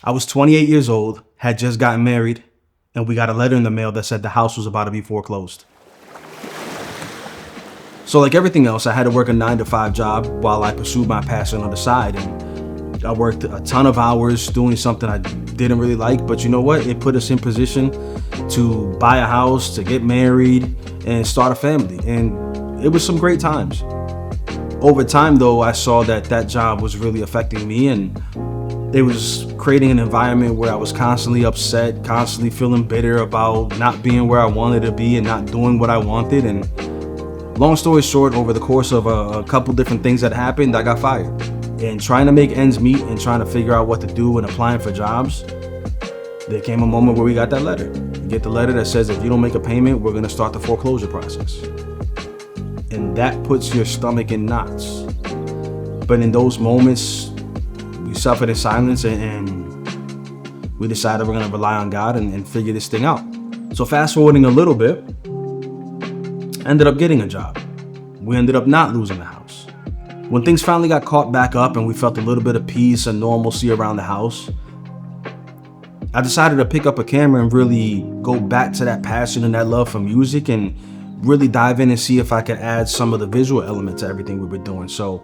I was 28 years old, had just gotten married, and we got a letter in the mail that said the house was about to be foreclosed. So like everything else, I had to work a 9-to-5 job while I pursued my passion on the side. And I worked a ton of hours doing something I didn't really like, but you know what? It put us in position to buy a house, to get married, and start a family. And it was some great times. Over time, though, I saw that that job was really affecting me, and it was creating an environment where I was constantly upset, constantly feeling bitter about not being where I wanted to be and not doing what I wanted. And long story short, over the course of a couple different things that happened, I got fired. And trying to make ends meet and trying to figure out what to do and applying for jobs, there came a moment where we got that letter. You get the letter that says if you don't make a payment, we're gonna start the foreclosure process. And that puts your stomach in knots. But in those moments, we suffered in silence and we decided we're gonna rely on God and figure this thing out. So fast forwarding a little bit, I ended up getting a job. We ended up not losing the house. When things finally got caught back up and we felt a little bit of peace and normalcy around the house, I decided to pick up a camera and really go back to that passion and that love for music and really dive in and see if I could add some of the visual element to everything we were doing. So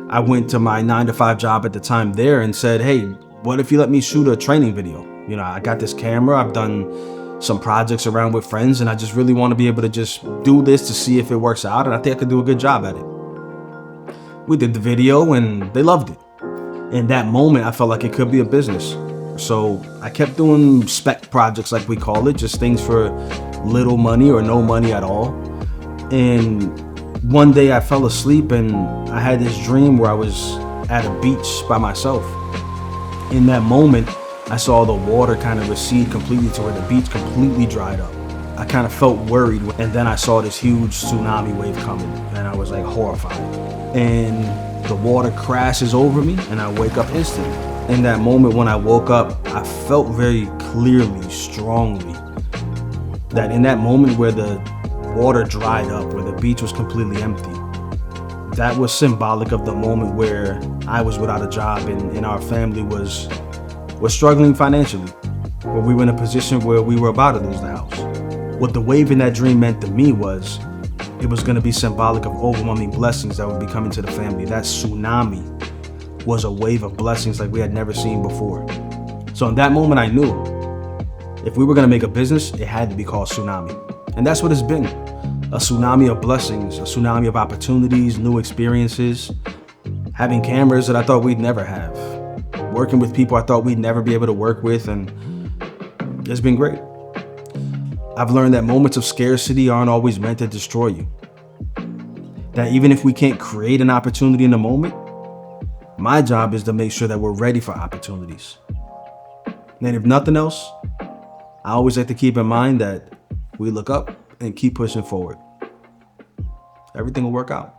I went to my 9-to-5 job at the time there and said, hey, what if you let me shoot a training video? You know, I got this camera, I've done some projects around with friends, and I just really want to be able to just do this to see if it works out, and I think I could do a good job at it. We did the video and they loved it. In that moment, I felt like it could be a business. So I kept doing spec projects like we call it, just things for little money or no money at all. And one day I fell asleep and I had this dream where I was at a beach by myself. In that moment, I saw the water kind of recede completely to where the beach completely dried up. I kind of felt worried, and then I saw this huge tsunami wave coming and I was like horrified. And the water crashes over me and I wake up instantly. In that moment when I woke up, I felt very clearly, strongly, that in that moment where the water dried up, where the beach was completely empty, that was symbolic of the moment where I was without a job and our family was struggling financially, where we were in a position where we were about to lose the house. What the wave in that dream meant to me was it was going to be symbolic of overwhelming blessings that would be coming to the family. That tsunami was a wave of blessings like we had never seen before. So in that moment, I knew if we were going to make a business, it had to be called Tsunami. And that's what it's been. A tsunami of blessings, a tsunami of opportunities, new experiences, having cameras that I thought we'd never have, working with people I thought we'd never be able to work with, and it's been great. I've learned that moments of scarcity aren't always meant to destroy you. That even if we can't create an opportunity in the moment, my job is to make sure that we're ready for opportunities. And if nothing else, I always like to keep in mind that we look up and keep pushing forward. Everything will work out.